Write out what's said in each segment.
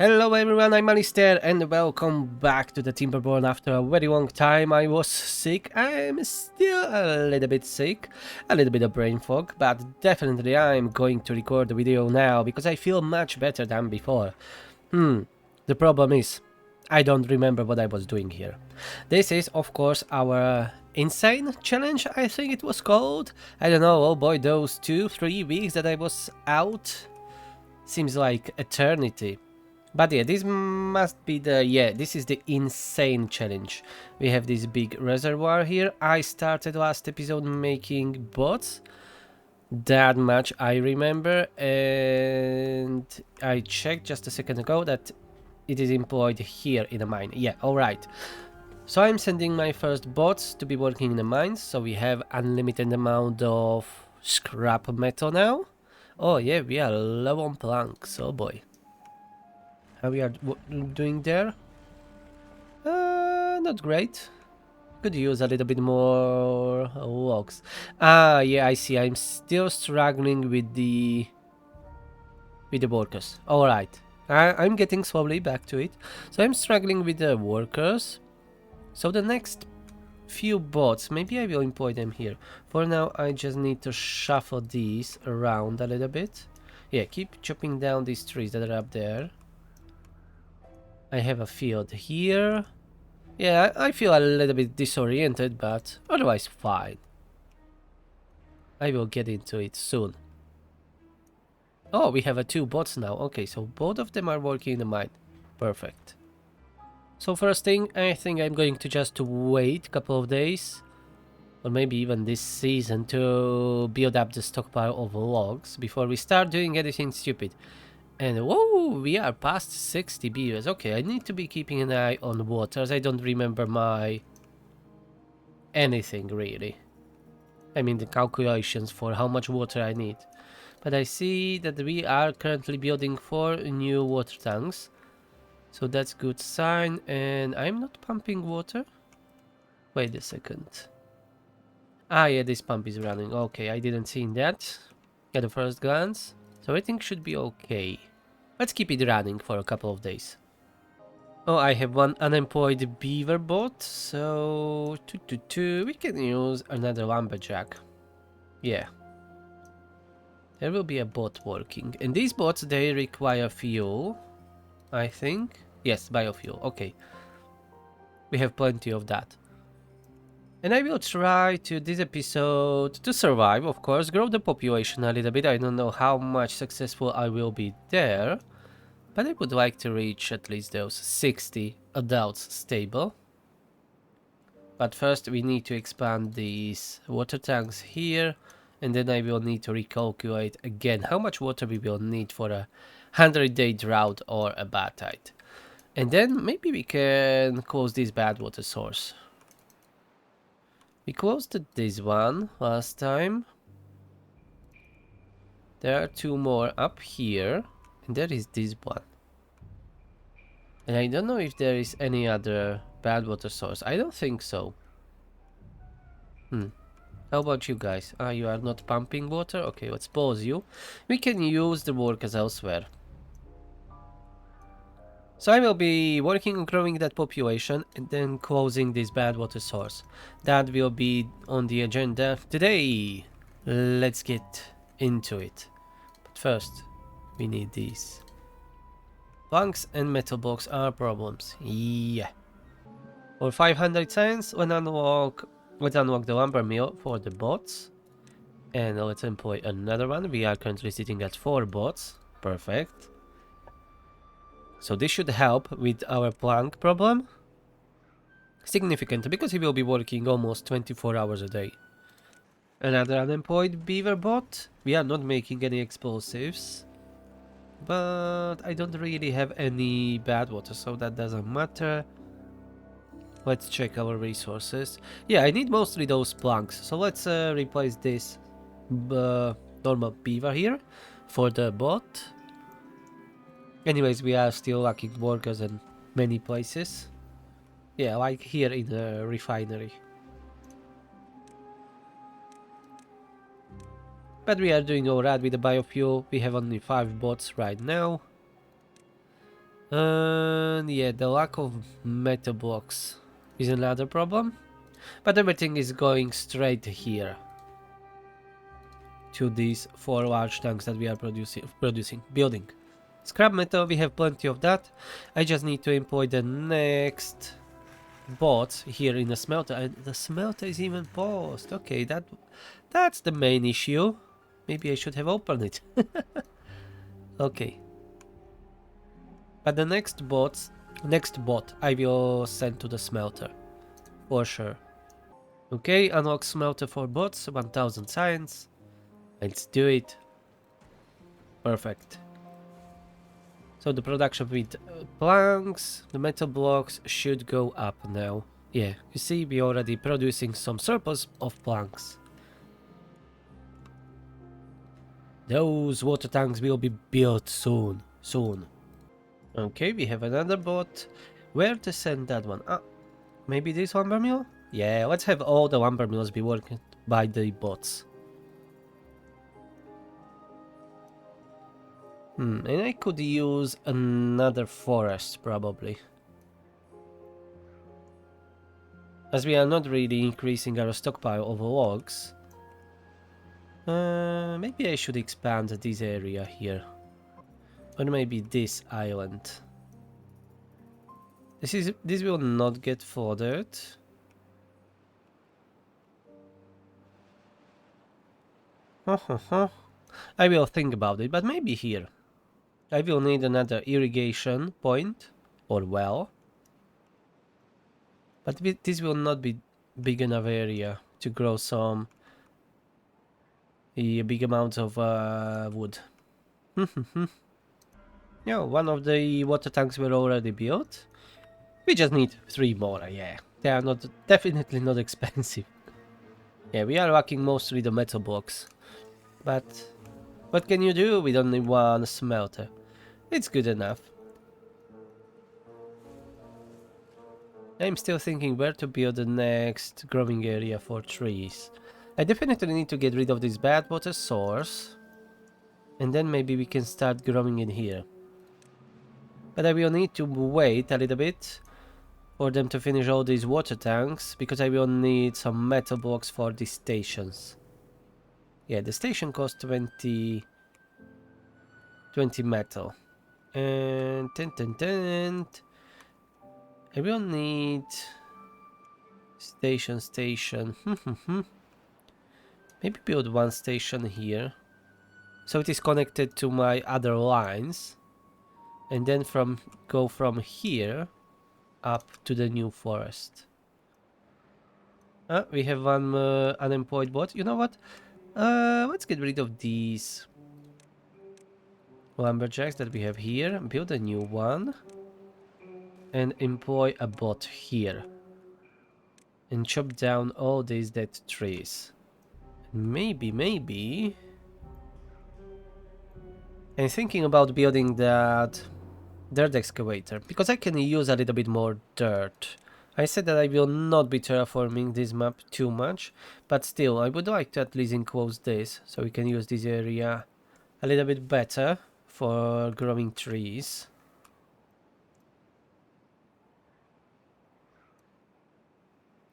Hello everyone, I'm Alistair and welcome back to the Timberborn. After a very long time I was sick. I'm still a little bit sick, a little bit of brain fog, but definitely I'm going to record the video now because I feel much better than before. The problem is, I don't remember what I was doing here. This is of course our insane challenge, I think it was called. I don't know, oh boy, those 2-3 weeks that I was out seems like eternity. But yeah, this must be this is the insane challenge. We have this big reservoir here. I started last episode making bots. That much I remember. And I checked just a second ago that it is employed here in the mine. Yeah, alright. So I'm sending my first bots to be working in the mines. So we have unlimited amount of scrap metal now. Oh yeah, we are low on planks. Oh boy. How we are doing there? Not great. Could use a little bit more logs. Ah, yeah, I see. I'm still struggling with the workers. All right, I'm getting slowly back to it. So I'm struggling with the workers. So the next few bots, maybe I will employ them here. For now, I just need to shuffle these around a little bit. Yeah, keep chopping down these trees that are up there. I have a field here. Yeah, I feel a little bit disoriented, but otherwise fine. I will get into it soon. Oh, we have two bots now. Okay, so both of them are working in the mine. Perfect. So first thing, I think I'm going to just wait a couple of days, or maybe even this season, to build up the stockpile of logs before we start doing anything stupid. And whoa, we are past 60 beavers. Okay, I need to be keeping an eye on waters. I don't remember my anything really. I mean the calculations for how much water I need. But I see that we are currently building 4 new water tanks. So that's good sign. And I'm not pumping water. Wait a second. Ah yeah, this pump is running. Okay, I didn't see that at the first glance. So I think should be okay. Let's keep it running for a couple of days. Oh, I have one unemployed beaver bot, so we can use another lumberjack. Yeah. There will be a bot working. And these bots, they require fuel, I think. Yes, biofuel. Okay. We have plenty of that. And I will try to this episode to survive, of course, grow the population a little bit. I don't know how much successful I will be there. But I would like to reach at least those 60 adults stable. But first we need to expand these water tanks here. And then I will need to recalculate again how much water we will need for a 100-day drought or a bad tide. And then maybe we can close this Badwater source. We closed this one last time. There are 2 more up here. And there is this one. And I don't know if there is any other Badwater source. I don't think so. How about you guys? Ah, you are not pumping water? Okay, let's pause you. We can use the workers elsewhere. So I will be working on growing that population and then closing this Badwater source. That will be on the agenda today. Let's get into it. But first, we need these. Planks and metal blocks are problems. Yeah. For 500 cents, let's unlock the lumber mill for the bots. And let's employ another one. We are currently sitting at 4 bots. Perfect. So this should help with our plank problem. Significant, because he will be working almost 24 hours a day. Another unemployed beaver bot. We are not making any explosives. But I don't really have any Badwater, so that doesn't matter. Let's check our resources. Yeah, I need mostly those planks. So let's replace this normal beaver here for the bot. Anyways, we are still lacking workers in many places. Yeah, like here in the refinery. But we are doing alright with the biofuel. We have only 5 bots right now. Yeah, the lack of metal blocks is another problem. But everything is going straight here to these 4 large tanks that we are building. Scrap metal, we have plenty of that. I just need to employ the next bots here in the smelter. And the smelter is even paused. Okay, that's the main issue. Maybe I should have opened it. Okay. But the next bot I will send to the smelter. For sure. Okay, unlock smelter for bots, 1000 science. Let's do it. Perfect. So the production with planks, the metal blocks should go up now. Yeah, you see, we're already producing some surplus of planks. Those water tanks will be built soon. Okay, we have another bot. Where to send that one? Maybe this lumber mill? Yeah, let's have all the lumber mills be working by the bots. And I could use another forest probably. As we are not really increasing our stockpile of logs. Maybe I should expand this area here. Or maybe this island. This will not get furthered. I will think about it, but maybe here. I will need another irrigation point or well. But this will not be big enough area to grow some big amounts of wood. Yeah, one of the water tanks were already built. We just need 3 more, yeah. They are definitely not expensive. Yeah, we are lacking mostly the metal blocks. But what can you do with only one smelter? It's good enough. I'm still thinking where to build the next growing area for trees. I definitely need to get rid of this Badwater source. And then maybe we can start growing in here. But I will need to wait a little bit for them to finish all these water tanks, because I will need some metal blocks for these stations. Yeah, the station costs 20 metal. And I will need station. Maybe build one station here, so it is connected to my other lines, and then go from here up to the new forest. We have one unemployed bot. You know what? Let's get rid of these lumberjacks that we have here, build a new one, and employ a bot here. And chop down all these dead trees. Maybe... I'm thinking about building that dirt excavator, because I can use a little bit more dirt. I said that I will not be terraforming this map too much, but still, I would like to at least enclose this, so we can use this area a little bit better for growing trees.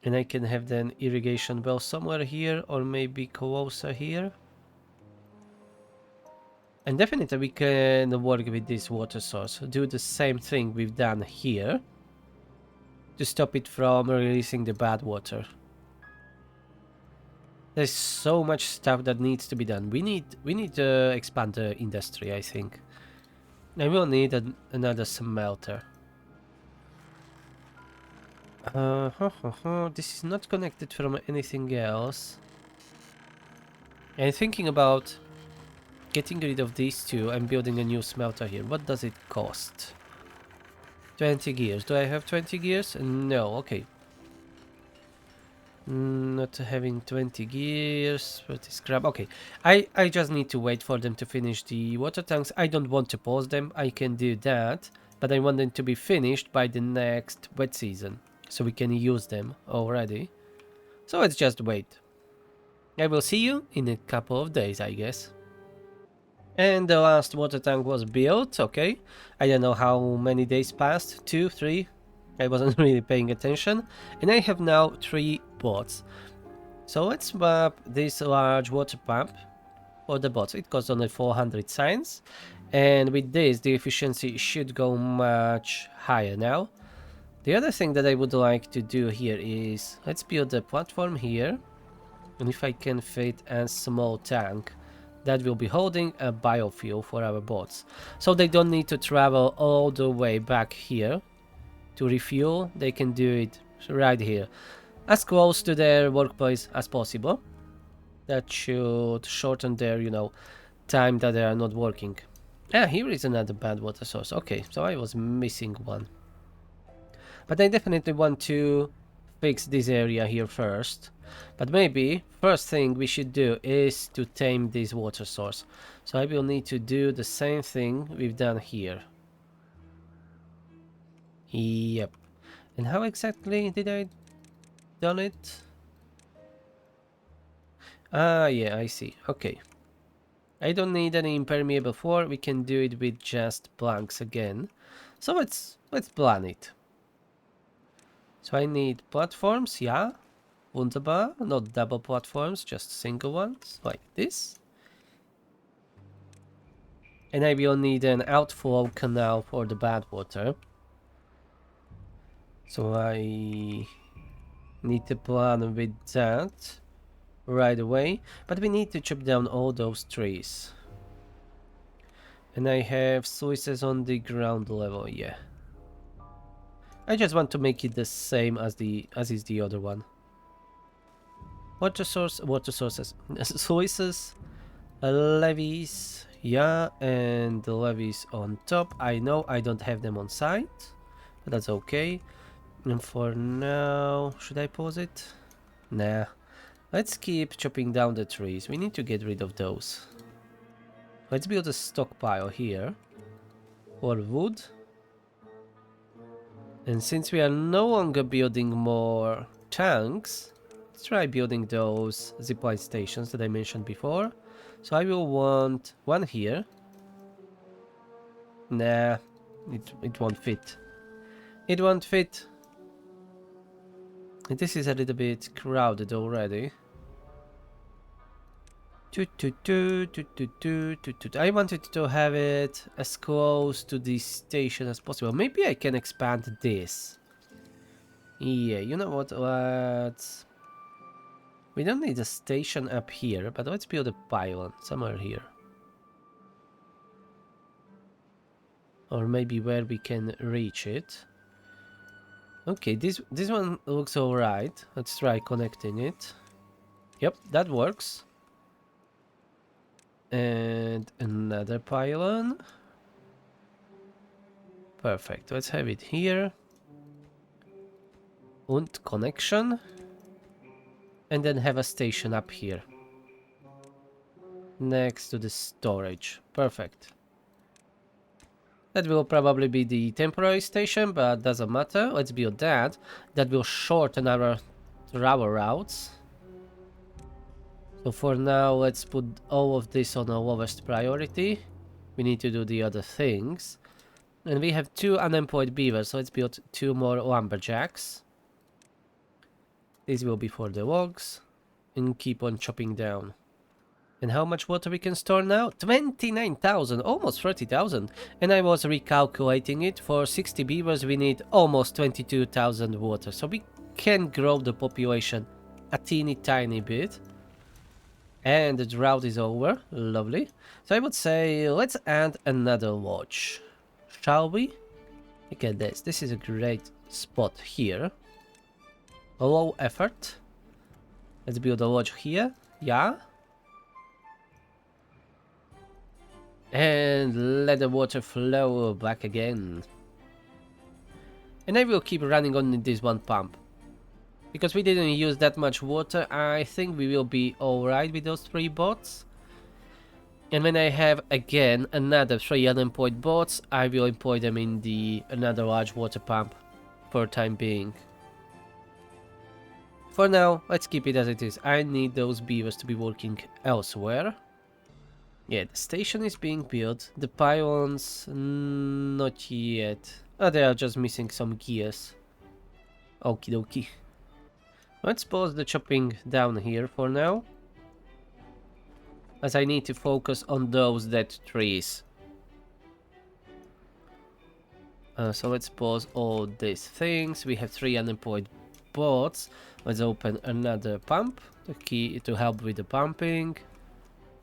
And I can have then irrigation well somewhere here, or maybe closer here. And definitely we can work with this water source, do the same thing we've done here, to stop it from releasing the bad water. There's so much stuff that needs to be done. We need to expand the industry, I think. I will need another smelter. This is not connected from anything else. I'm thinking about getting rid of these two and building a new smelter here. What does it cost? 20 gears. Do I have 20 gears? No, okay. Not having 20 gears, 30 scrap. Okay, I just need to wait for them to finish the water tanks. I don't want to pause them, I can do that, but I want them to be finished by the next wet season, so we can use them already. So let's just wait. I will see you in a couple of days, I guess. And the last water tank was built, okay. I don't know how many days passed, 2, 3. I wasn't really paying attention. And I have now 3 bots. So let's map this large water pump for the bots. It costs only 400 signs. And with this, the efficiency should go much higher now. The other thing that I would like to do here is, let's build a platform here. And if I can fit a small tank that will be holding a biofuel for our bots. So they don't need to travel all the way back here to refuel. They can do it right here, as close to their workplace as possible. That should shorten their, time that they are not working. Ah, here is another bad water source. Okay, so I was missing one. But I definitely want to fix this area here first. But maybe first thing we should do is to tame this water source. So I will need to do the same thing we've done here. Yep. And how exactly did I done it? Ah, yeah, I see. Okay. I don't need any impermeable floor. We can do it with just planks again. So let's plan it. So I need platforms, yeah. Wunderbar. Not double platforms, just single ones, like this. And I will need an outflow canal for the Badwater. So I need to plan with that right away. But we need to chop down all those trees. And I have sluices on the ground level, yeah. I just want to make it the same as is the other one. Water sources, sluices, levees, yeah, and the levees on top. I know I don't have them on site, but that's okay. And for now, should I pause it? Nah. Let's keep chopping down the trees. We need to get rid of those. Let's build a stockpile here for wood. And since we are no longer building more tanks, let's try building those zipline stations that I mentioned before. So I will want one here. Nah, it won't fit. It won't fit. This is a little bit crowded already. I wanted to have it as close to the station as possible. Maybe I can expand this. Yeah, you know what? We don't need a station up here, but let's build a pylon somewhere here. Or maybe where we can reach it. Okay, this one looks alright. Let's try connecting it. Yep, that works. And another pylon. Perfect. Let's have it here. And connection. And then have a station up here. Next to the storage. Perfect. That will probably be the temporary station, but doesn't matter. Let's build that. That will shorten our routes. So for now, let's put all of this on our lowest priority. We need to do the other things. And we have 2 unemployed beavers, so let's build 2 more lumberjacks. This will be for the logs. And keep on chopping down. And how much water we can store now? 29,000, almost 30,000. And I was recalculating it. For 60 beavers, we need almost 22,000 water. So we can grow the population a teeny tiny bit. And the drought is over. Lovely. So I would say let's add another lodge. Shall we? Look at this. This is a great spot here. Low effort. Let's build a lodge here. Yeah. And let the water flow back again. And I will keep running on this one pump. Because we didn't use that much water, I think we will be alright with those 3 bots. And when I have again another 3 unemployed bots, I will employ them in another large water pump for time being. For now, let's keep it as it is. I need those beavers to be working elsewhere. Yeah, the station is being built. The pylons, not yet. Oh, they are just missing some gears. Okie dokie. Let's pause the chopping down here for now, as I need to focus on those dead trees. So let's pause all these things. We have 3 unemployed bots. Let's open another pump, the key to help with the pumping.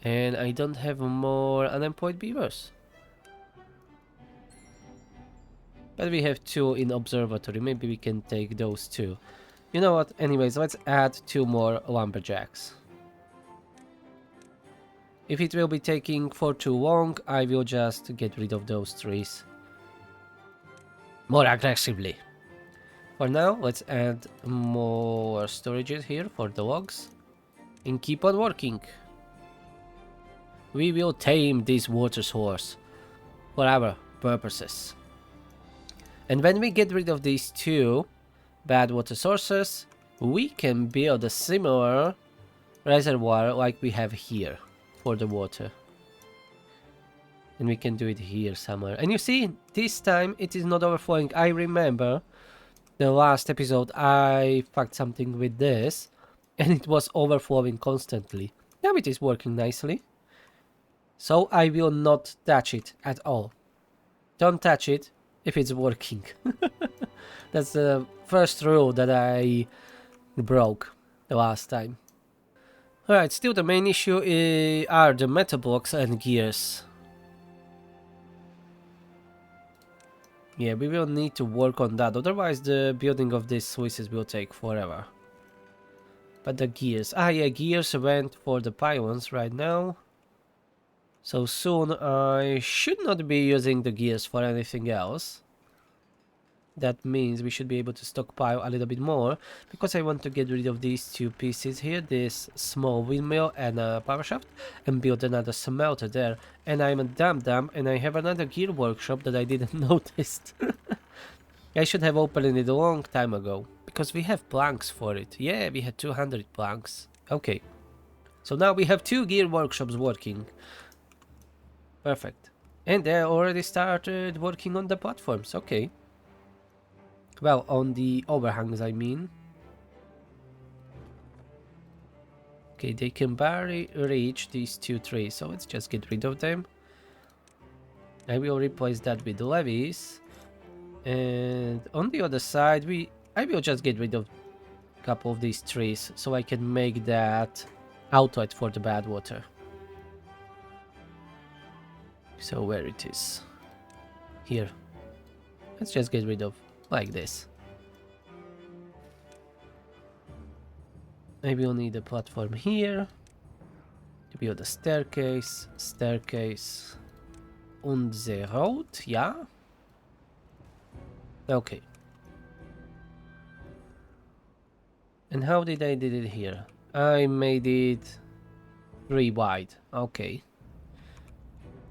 And I don't have more unemployed beavers. But we have 2 in observatory. Maybe we can take those 2. You know what? Anyways, let's add 2 more lumberjacks. If it will be taking for too long, I will just get rid of those trees more aggressively. For now, let's add more storages here for the logs and keep on working. We will tame this water source for our purposes. And when we get rid of these 2 bad water sources, we can build a similar reservoir like we have here for the water. And we can do it here somewhere. And you see, this time it is not overflowing. I remember the last episode I fucked something with this and it was overflowing constantly. Now it is working nicely. So I will not touch it at all. Don't touch it if it's working. That's the first rule that I broke the last time. Alright, still the main issue are the metal blocks and gears. Yeah, we will need to work on that, otherwise the building of these Swisses will take forever. But the gears, yeah, gears went for the pylons right now. So soon I should not be using the gears for anything else. That means we should be able to stockpile a little bit more, because I want to get rid of these 2 pieces here, this small windmill and a power shaft, and build another smelter there. And I'm a dumb and I have another gear workshop that I didn't notice. I should have opened it a long time ago, because we have planks for it. Yeah, we had 200 planks. Okay, so now we have 2 gear workshops working. Perfect. And they already started working on the platforms. Okay. Well, on the overhangs, I mean. Okay, they can barely reach these 2 trees, so let's just get rid of them. I will replace that with levees. And on the other side, I will just get rid of a couple of these trees, so I can make that outlet for the Badwater. So where it is? Here. Let's just get rid of like this. I will need a platform here to build a staircase, on the road, yeah? Okay. And how did I did it here? I made it 3 wide, okay.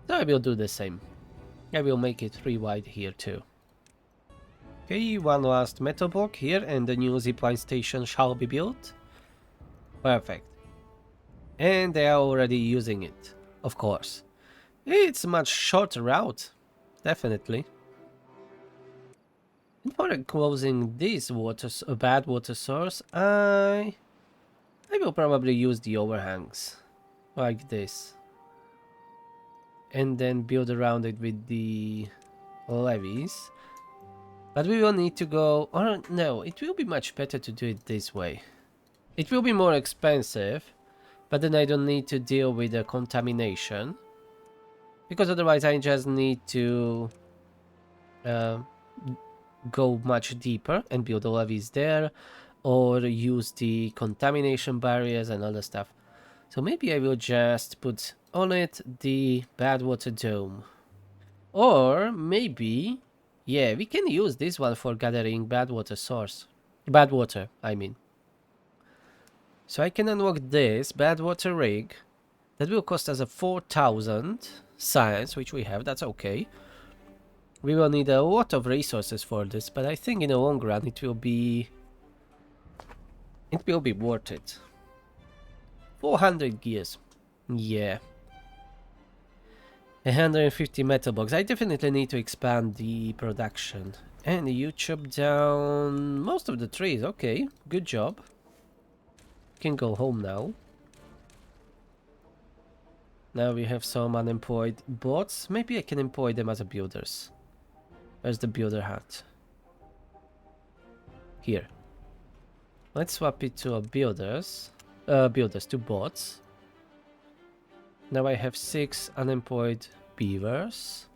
So I will do the same. I will make it 3 wide here too. Okay, one last metal block here and the new zipline station shall be built. Perfect. And they are already using it, of course. It's a much shorter route, definitely. And for closing this bad water source, I will probably use the overhangs, like this. And then build around it with the levees. But we will need to go, or no, it will be much better to do it this way. It will be more expensive, but then I don't need to deal with the contamination. Because otherwise I just need to go much deeper and build the levees there, or use the contamination barriers and other stuff. So maybe I will just put on it the Badwater dome. Or maybe, yeah, we can use this one for gathering Badwater source. Badwater, I mean. So I can unlock this Badwater rig. That will cost us a 4,000 science, which we have, that's okay. We will need a lot of resources for this, but I think in the long run it will be worth it. 400 gears. Yeah. 150 metal blocks. I definitely need to expand the production. And you chop down most of the trees. Okay, good job. Can go home now. Now we have some unemployed bots. Maybe I can employ them as a builders. Where's the builder hat? Here. Let's swap it to a builders. To bots. Now I have 6 unemployed beavers.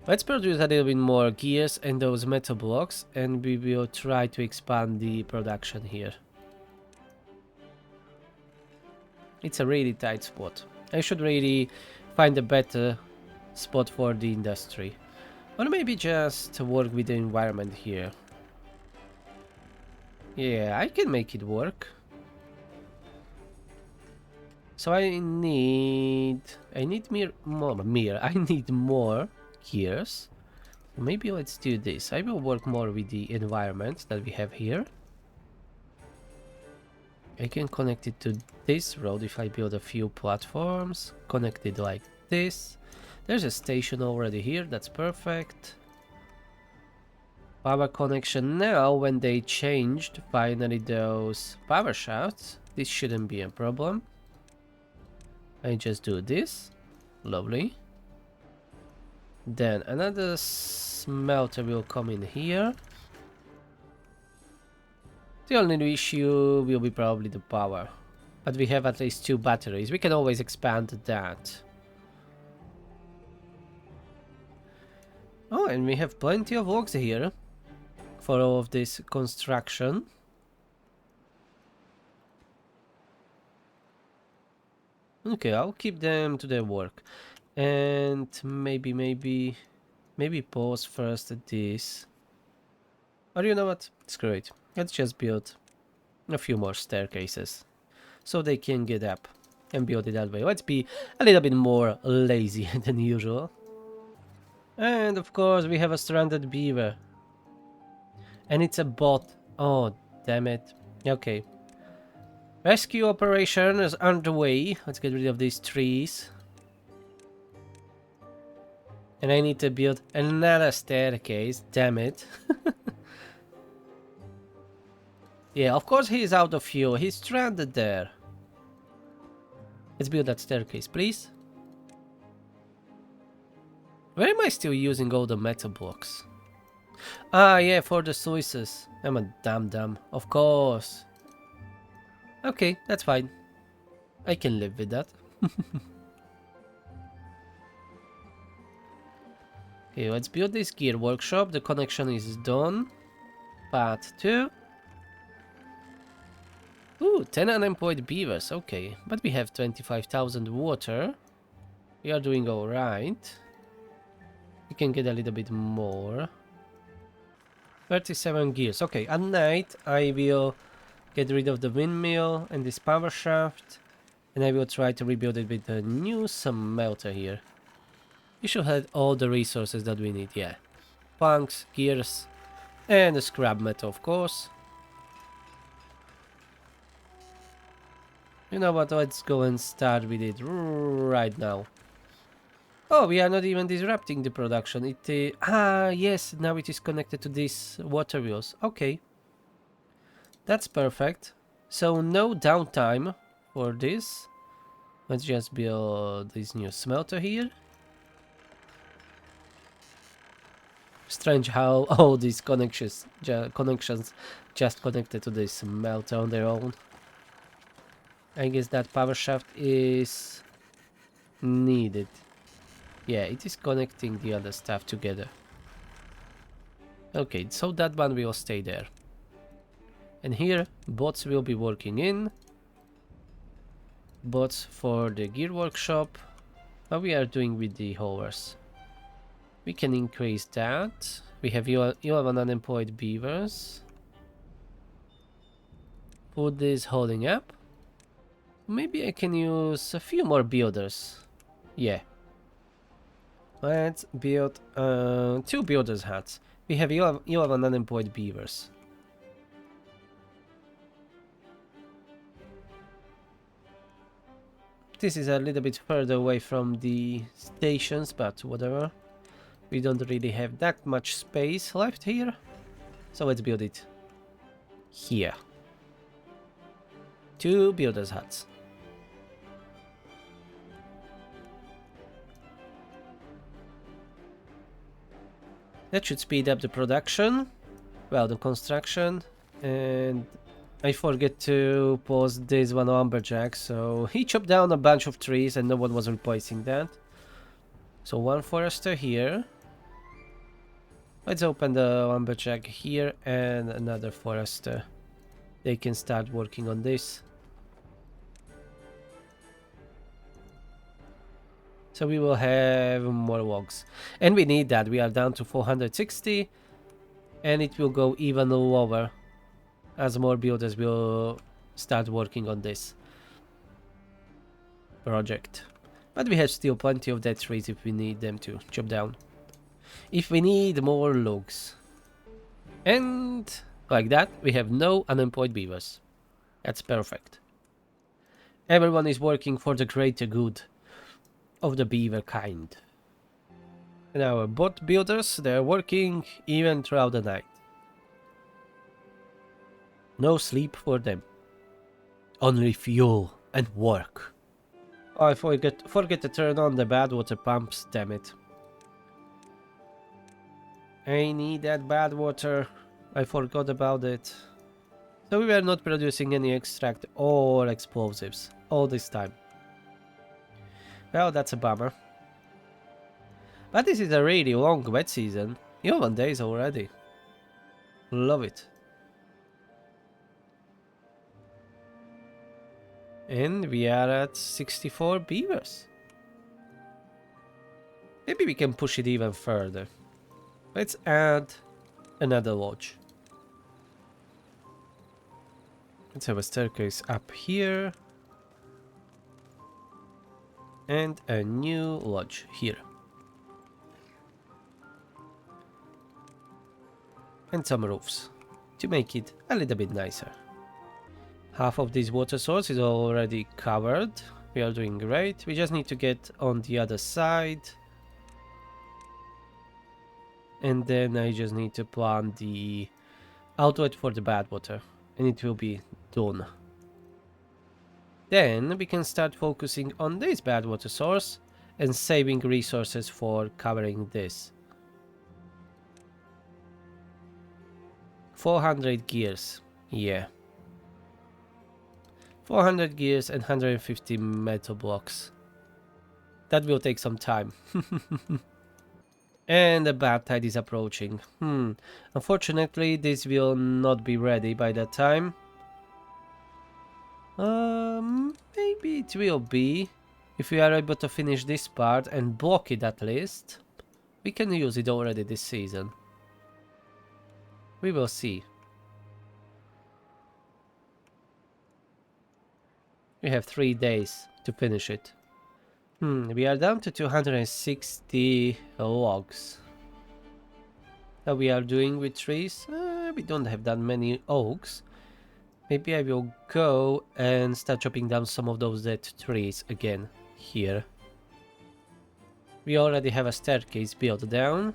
Let's produce a little bit more gears and those metal blocks, and we will try to expand the production here. It's a really tight spot. I should really find a better spot for the industry. Or maybe just work with the environment here. Yeah, I can make it work. So I need more gears. Maybe let's do this. I will work more with the environment that we have here. I can connect it to this road if I build a few platforms. Connect it like this. There's a station already here, that's perfect. Power connection now, when they changed finally those power shafts, this shouldn't be a problem. I just do this. Lovely. Then another smelter will come in here. The only issue will be probably the power. But we have at least 2 batteries. We can always expand that. Oh, and we have plenty of logs here for all of this construction. Okay, I'll keep them to their work. And maybe pause first at this. Or you know what? Screw it. Let's just build a few more staircases so they can get up and build it that way. Let's be a little bit more lazy than usual. And of course we have a stranded beaver. And it's a bot. Oh, damn it. Okay. Rescue operation is underway. Let's get rid of these trees. And I need to build another staircase. Damn it. Yeah, of course he's out of fuel. He's stranded there. Let's build that staircase, please. Where am I still using all the metal blocks? Ah, yeah, for the sluices. I'm a dum-dum. Of course. Okay, that's fine. I can live with that. Okay, let's build this gear workshop. The connection is done. Part 2. Ooh, 10 unemployed beavers. Okay, but we have 25,000 water. We are doing alright. We can get a little bit more. 37 gears. Okay, at night I will get rid of the windmill and this power shaft. And I will try to rebuild it with a new smelter here. We should have all the resources that we need, yeah. Punks, gears, and the scrap metal, of course. You know what, let's go and start with it right now. Oh, we are not even disrupting the production. Yes, now it is connected to these water wheels. Okay. That's perfect. So no downtime for this. Let's just build this new smelter here. Strange how all these connections just connected to this smelter on their own. I guess that power shaft is needed. Yeah, it is connecting the other stuff together. Okay, so that one will stay there. And here, bots will be working in. Bots for the gear workshop. What we are doing with the haulers. We can increase that. We have 11 unemployed beavers. Put this holding up. Maybe I can use a few more builders. Yeah. Let's build 2 builders hats. We have 11 unemployed beavers. This is a little bit further away from the stations, but whatever. We don't really have that much space left here. So let's build it here. 2 builders' huts. That should speed up the production. Well, the construction. And I forget to pause this one lumberjack, so he chopped down a bunch of trees and no one was replacing that. So 1 forester here. Let's open the lumberjack here and another forester. They can start working on this. So we will have more logs. And we need that. We are down to 460. And it will go even lower as more builders will start working on this project. But we have still plenty of dead trees if we need them to chop down. If we need more logs. And like that, we have no unemployed beavers. That's perfect. Everyone is working for the greater good of the beaver kind. And our bot builders, they're working even throughout the night. No sleep for them. Only fuel and work. Oh, I forget to turn on the Badwater pumps, damn it. I need that Badwater. I forgot about it. So we were not producing any extract or explosives all this time. Well, that's a bummer. But this is a really long wet season. 11 days already. Love it. And we are at 64 beavers. Maybe we can push it even further. Let's add another lodge. Let's have a staircase up here. And a new lodge here. And some roofs to make it a little bit nicer. Half of this water source is already covered. We are doing great. We just need to get on the other side. And then I just need to plant the outlet for the Badwater. And it will be done. Then we can start focusing on this Badwater source and saving resources for covering this. 400 gears. Yeah. 400 gears and 150 metal blocks. That will take some time. And the bad tide is approaching. Unfortunately, this will not be ready by that time. Maybe it will be. If we are able to finish this part and block it at least, we can use it already this season. We will see. We have 3 days to finish it. We are down to 260 logs. How we are doing with trees? We don't have that many oaks. Maybe I will go and start chopping down some of those dead trees again here. We already have a staircase built down.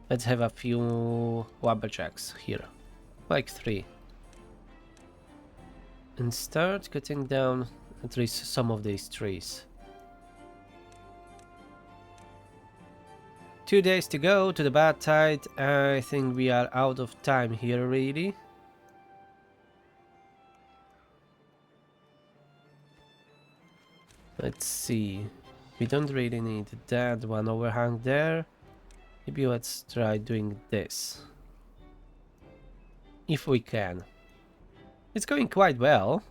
Let's have a few lumberjacks here. Like 3. And start cutting down at least some of these trees. 2 days to go to the bad tide. I think we are out of time here really. Let's see. We don't really need that one overhang there. Maybe let's try doing this. If we can. It's going quite well.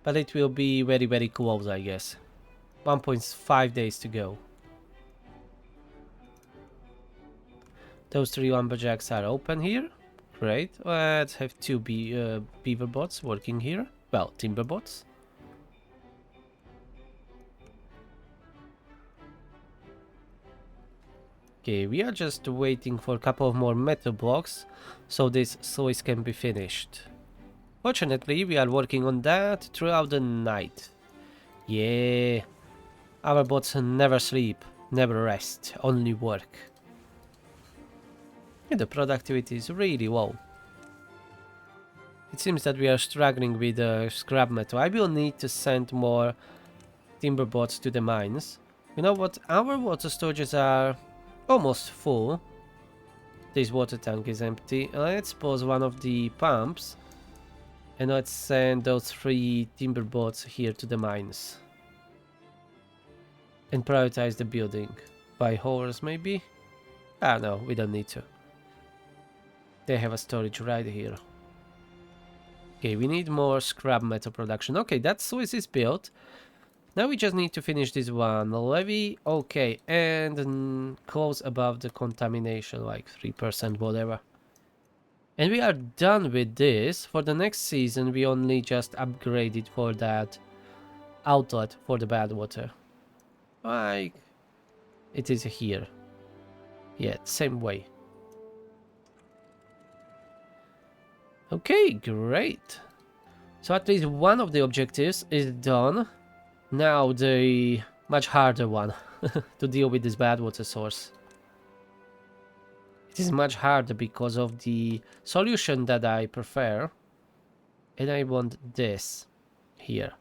But it will be very, very close, I guess. 1.5 days to go. Those 3 lumberjacks are open here. Great. Let's have 2 beaver bots working here. Well, timber bots. Okay, we are just waiting for a couple of more metal blocks so this sluice can be finished. Fortunately, we are working on that throughout the night. Yeah, our bots never sleep, never rest, only work. And the productivity is really low. It seems that we are struggling with scrap metal. I will need to send more timber bots to the mines. You know what? Our water storages are almost full. This water tank is empty. Let's pause one of the pumps. And let's send those 3 timber boats here to the mines. And prioritize the building. By horse maybe? Ah no, we don't need to. They have a storage right here. Okay, we need more scrap metal production. Okay, that Swiss is built. Now we just need to finish this one. Levy, okay, and close above the contamination, like 3%, whatever. And we are done with this. For the next season, we only just upgrade it for that outlet for the Badwater. Like, it is here. Yeah, same way. Okay, great. So at least one of the objectives is done. Now the much harder one to deal with this Badwater source. It is much harder because of the solution that I prefer. And I want this here.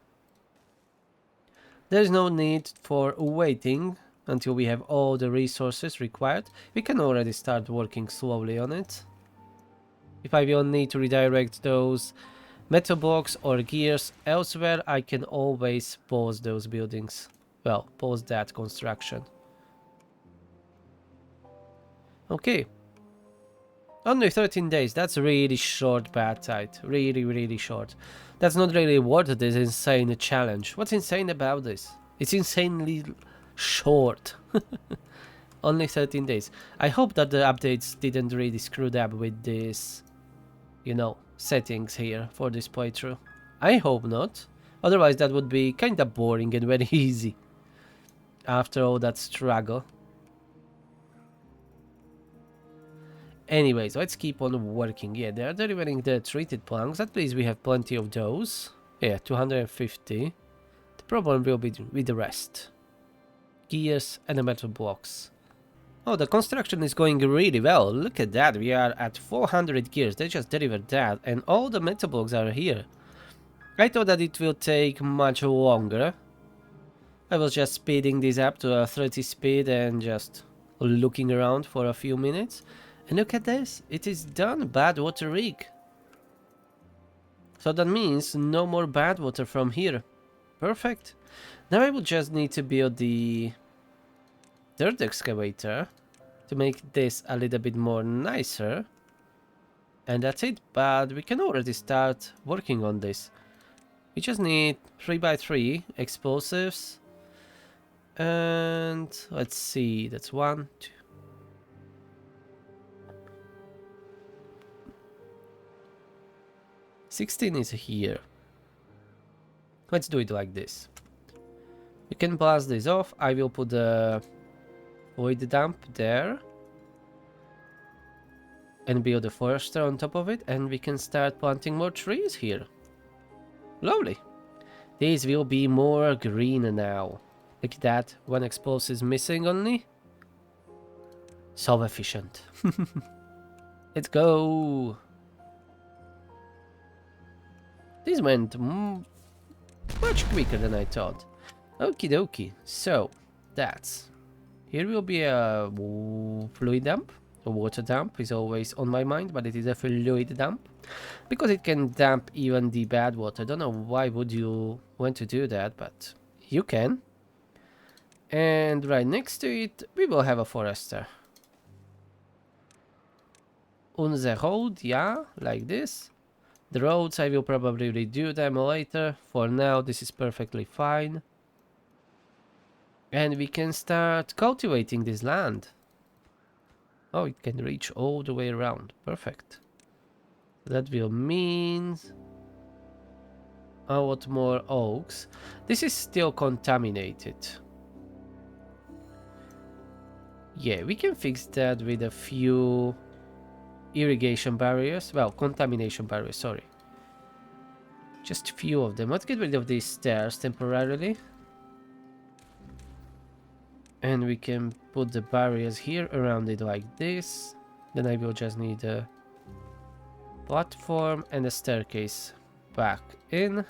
There is no need for waiting until we have all the resources required. We can already start working slowly on it. If I will need to redirect those metal blocks or gears elsewhere, I can always pause those buildings. Well, pause that construction. Okay. Only 13 days, that's really short bad tide. Really short. That's not really worth this insane challenge. What's insane about this? It's insanely short. Only 13 days. I hope that the updates didn't really screw up with this, you know, settings here for this playthrough. I hope not. Otherwise that would be kinda boring and very easy. After all that struggle. Anyways, let's keep on working. Yeah, they are delivering the treated planks. At least we have plenty of those. Yeah, 250. The problem will be with the rest. Gears and the metal blocks. Oh, the construction is going really well. Look at that. We are at 400 gears. They just delivered that. And all the metal blocks are here. I thought that it will take much longer. I was just speeding this up to a 30 speed and just looking around for a few minutes. And look at this, it is done, Badwater rig. So that means no more Badwater from here. Perfect. Now I will just need to build the dirt excavator to make this a little bit more nicer. And that's it, but we can already start working on this. We just need 3x3 explosives. And let's see, that's 1, 2. $16 is here. Let's do it like this. We can blast this off. I will put the void dump there. And build a forester on top of it. And we can start planting more trees here. Lovely. These will be more green now. Look at that. One explosive is missing only. So efficient. Let's go. This went much quicker than I thought. Okie dokie. So, that's... Here will be a fluid dump. A water dump is always on my mind, but it is a fluid dump. Because it can dump even the bad water. I don't know why would you want to do that, but you can. And right next to it, we will have a forester. On the road, yeah, like this. The roads, I will probably redo them later. For now, this is perfectly fine. And we can start cultivating this land. Oh, it can reach all the way around. Perfect. That will mean a lot more oaks. This is still contaminated. Yeah, we can fix that with a few irrigation barriers. Well, contamination barriers, sorry. Just few of them. Let's get rid of these stairs temporarily. And we can put the barriers here around it like this. Then I will just need a platform and a staircase back in.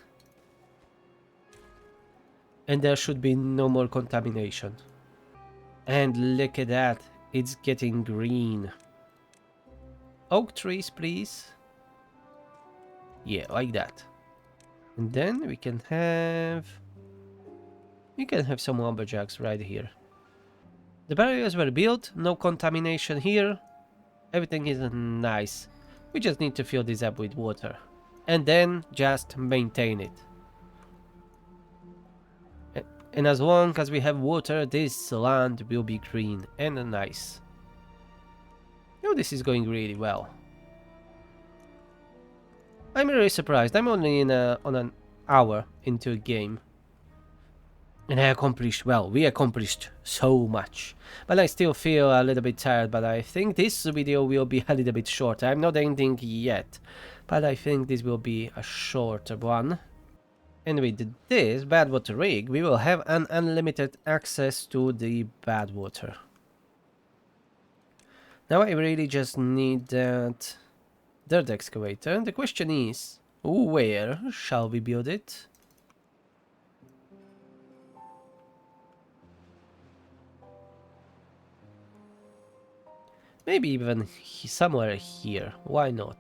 And there should be no more contamination. And look at that, it's getting green. Oak trees, please. Yeah, like that. And then we can have some lumberjacks right here. The barriers were built, no contamination here. Everything is nice. We just need to fill this up with water. And then just maintain it. And as long as we have water, this land will be green and nice. Oh, this is going really well. I'm really surprised. I'm only on an hour into a game. And I accomplished, well, we accomplished so much. But I still feel a little bit tired, but I think this video will be a little bit shorter. I'm not ending yet, but I think this will be a shorter one. And with this Badwater rig, we will have an unlimited access to the Badwater. Now I really just need that dirt excavator. The question is, where shall we build it? Maybe even somewhere here. Why not?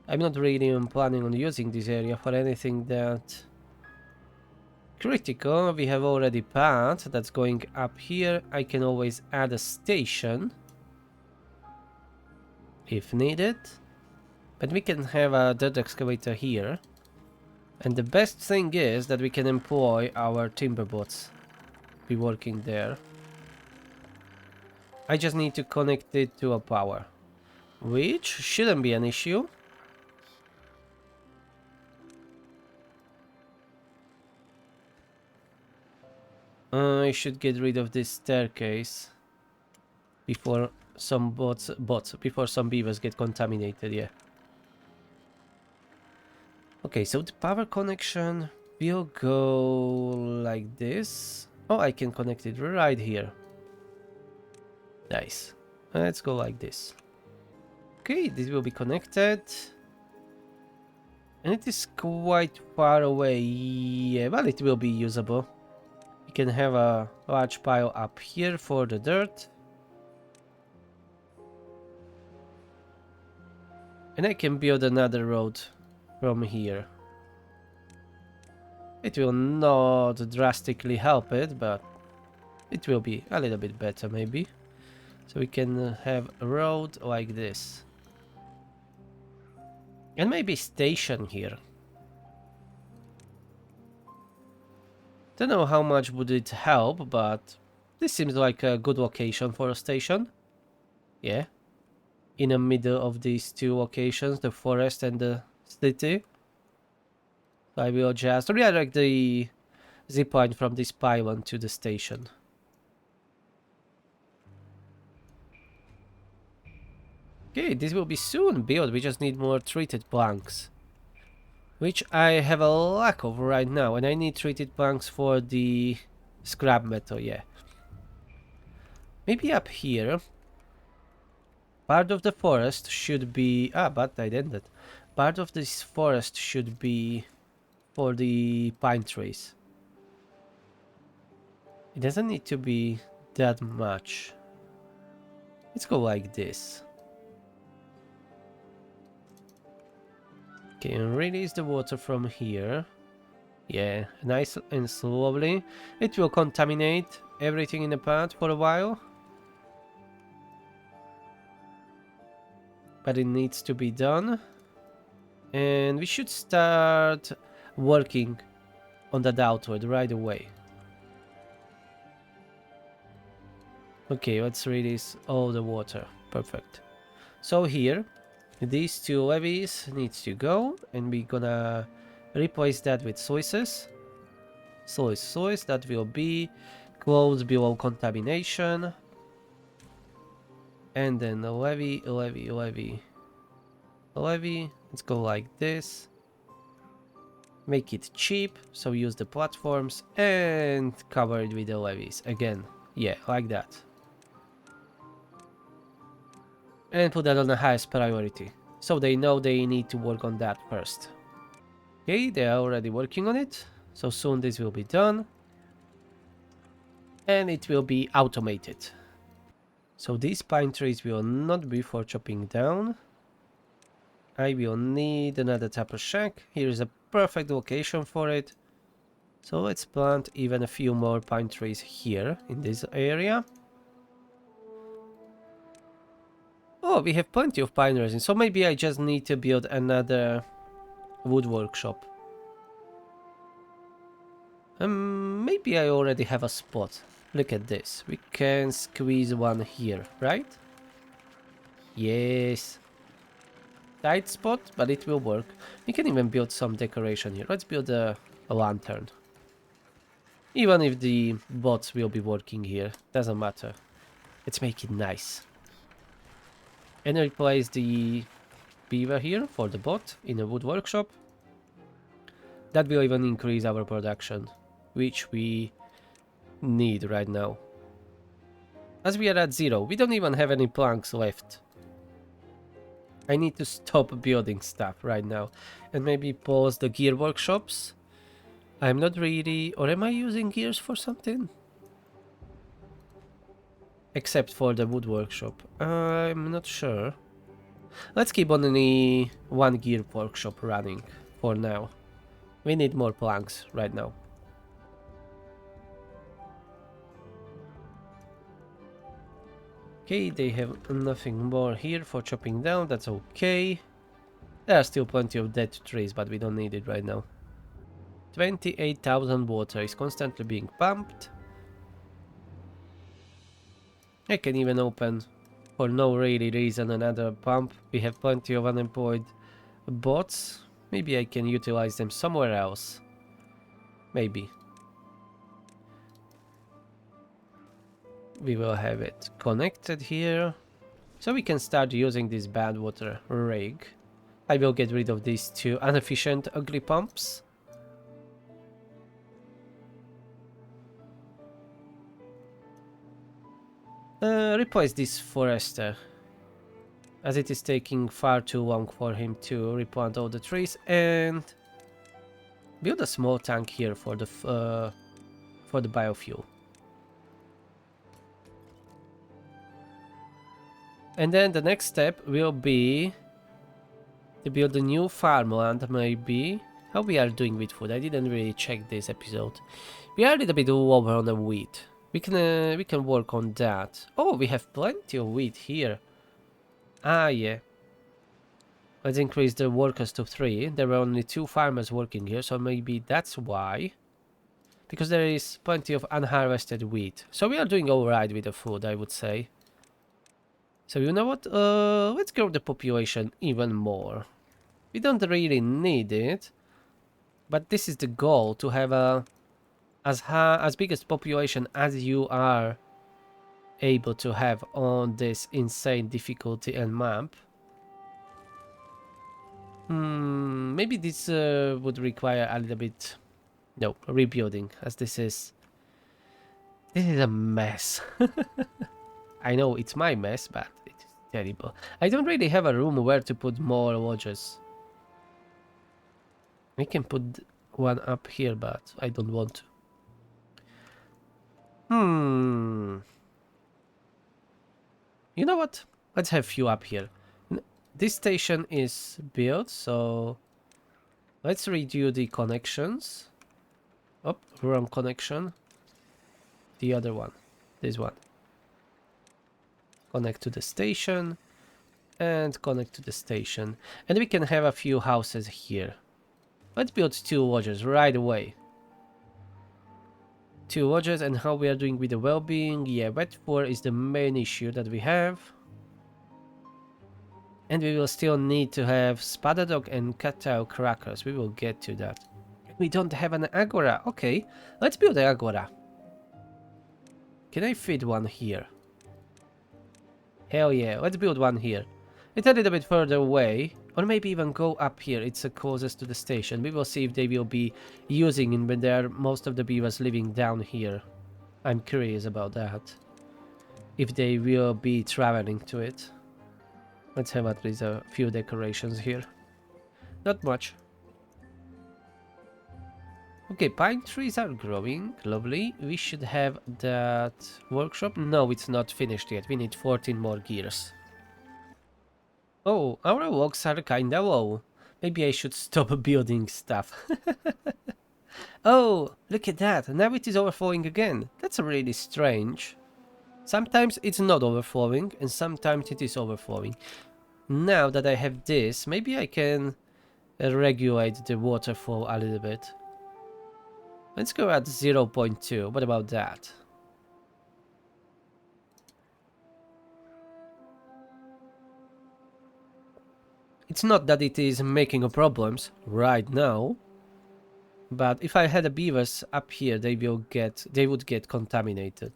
I'm not really even planning on using this area for anything that critical. We have already path that's going up here. I can always add a station if needed. But we can have a dirt excavator here. And the best thing is that we can employ our timber bots be working there. I just need to connect it to a power, which shouldn't be an issue. I should get rid of this staircase before some before some beavers get contaminated, yeah. Okay, so the power connection will go like this. Oh, I can connect it right here. Nice. Let's go like this. Okay, this will be connected. And it is quite far away. Yeah, but it will be usable. We can have a large pile up here for the dirt. And I can build another road from here. It will not drastically help it, but it will be a little bit better maybe. So we can have a road like this. And maybe station here. Don't know how much would it help, but this seems like a good location for a station. Yeah. In the middle of these two locations, the forest and the city. So I will just redirect the zipline from this pylon to the station. Okay, this will be soon built. We just need more treated planks, which I have a lack of right now, and I need treated planks for the scrap metal, yeah. Maybe up here, part of the forest should be... but I ended. Part of this forest should be for the pine trees. It doesn't need to be that much. Let's go like this. Okay, and release the water from here. Yeah, nice and slowly. It will contaminate everything in the path for a while. But it needs to be done. And we should start working on that outward right away. Okay, let's release all the water. Perfect. So here, these two levees needs to go, and we're gonna replace that with sluices. Sluice, that will be closed below contamination. And then a levee, Let's go like this. Make it cheap, so use the platforms and cover it with the levees again. Yeah, like that. And put that on the highest priority, so they know they need to work on that first. Okay, they are already working on it, so soon this will be done. And it will be automated. So these pine trees will not be for chopping down. I will need another tapper shack. Here is a perfect location for it. So let's plant even a few more pine trees here in this area. Oh, we have plenty of pine resin, so maybe I just need to build another wood workshop. Maybe I already have a spot. Look at this. We can squeeze one here, right? Yes. Tight spot, but it will work. We can even build some decoration here. Let's build a lantern. Even if the bots will be working here, doesn't matter. Let's make it nice. And replace the beaver here for the bot in a wood workshop. That will even increase our production, which we need right now. As we are at 0, we don't even have any planks left. I need to stop building stuff right now and maybe pause the gear workshops. I'm not really... or am I using gears for something? Except for the wood workshop. I'm not sure. Let's keep only one gear workshop running for now. We need more planks right now. Okay, they have nothing more here for chopping down, that's okay. There are still plenty of dead trees, but we don't need it right now. 28,000 water is constantly being pumped. I can even open, for no really reason, another pump. We have plenty of unemployed bots. Maybe I can utilize them somewhere else. Maybe. We will have it connected here. So we can start using this Badwater rig. I will get rid of these two inefficient ugly pumps. Replace this forester, as it is taking far too long for him to replant all the trees, and build a small tank here for the biofuel. And then the next step will be to build a new farmland, maybe. How we are doing with food? I didn't really check this episode. We are a little bit lower on the wheat. We can work on that. Oh, we have plenty of wheat here. Ah, yeah. Let's increase the workers to 3. There were only 2 farmers working here, so maybe that's why. Because there is plenty of unharvested wheat. So we are doing alright with the food, I would say. So you know what? Let's grow the population even more. We don't really need it. But this is the goal, to have a as big a population as you are able to have on this insane difficulty and map. Maybe this would require a little bit, no, rebuilding, as this is a mess. I know it's my mess, but it is terrible. I don't really have a room where to put more lodges. We can put one up here, but I don't want to. You know what? Let's have few up here. This station is built, so let's redo the connections. Oh, wrong connection. The other one. This one. Connect to the station. And connect to the station. And we can have a few houses here. Let's build 2 lodges right away. 2 lodges, and how we are doing with the well-being. Yeah, Waterfalls is the main issue that we have. And we will still need to have Spadadog and Cacao Crackers. We will get to that. We don't have an agora. Okay, let's build an agora. Can I fit one here? Hell yeah, let's build one here. It's a little bit further away, Or maybe even go up here, it's the closest to the station. We will see if they will be using it when there are most of the beavers living down here. I'm curious about that. If they will be traveling to it. Let's have at least a few decorations here. Not much. Okay, pine trees are growing. Lovely. We should have that workshop. No, it's not finished yet. We need 14 more gears. Oh, our logs are kinda low. Maybe I should stop building stuff. Oh, look at that. Now it is overflowing again. That's really strange. Sometimes it's not overflowing, and sometimes it is overflowing. Now that I have this, maybe I can regulate the waterfall a little bit. Let's go at 0.2. What about that? It's not that it is making problems right now, but if I had a beavers up here, they would get contaminated.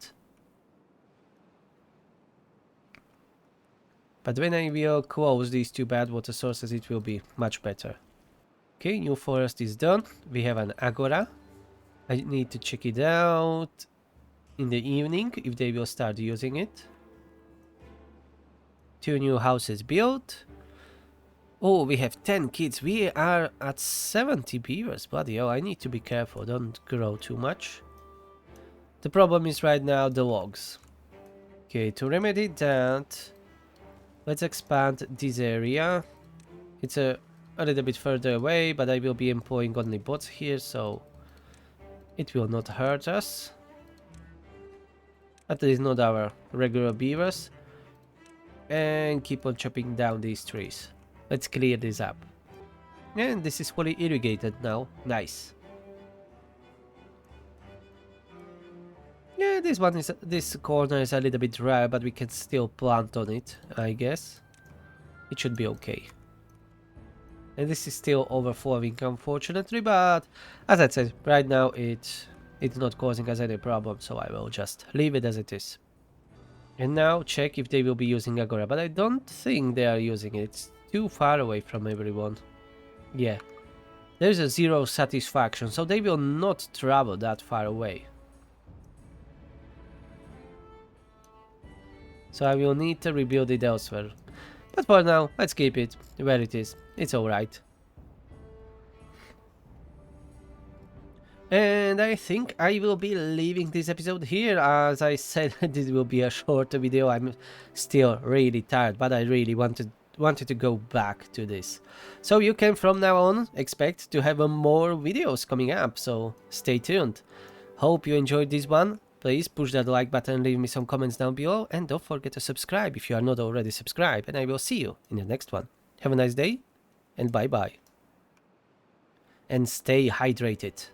But when I will close these two bad water sources, it will be much better. Okay, new forest is done. We have an agora. I need to check it out in the evening if they will start using it. 2 new houses built. Oh, we have 10 kids. We are at 70 beavers. Bloody hell, I need to be careful. Don't grow too much. The problem is right now the logs. Okay, to remedy that, let's expand this area. It's a little bit further away, but I will be employing only bots here, so it will not hurt us. At least not our regular beavers. And keep on chopping down these trees. Let's clear this up. And this is fully irrigated now. Nice. Yeah, this corner is a little bit dry, but we can still plant on it, I guess. It should be okay. And this is still overflowing, unfortunately, but as I said, right now it's not causing us any problem, so I will just leave it as it is. And now check if they will be using Agora, but I don't think they are using it. It's too far away from everyone. Yeah. There's a 0 satisfaction, so they will not travel that far away. So I will need to rebuild it elsewhere. But for now, let's keep it where it is. It's alright. And I think I will be leaving this episode here. As I said, this will be a short video. I'm still really tired, but I really wanted to go back to this. So you can from now on expect to have more videos coming up, so stay tuned. Hope you enjoyed this one. Please push that like button and leave me some comments down below, and don't forget to subscribe if you are not already subscribed, and I will see you in the next one. Have a nice day, and bye bye. And stay hydrated.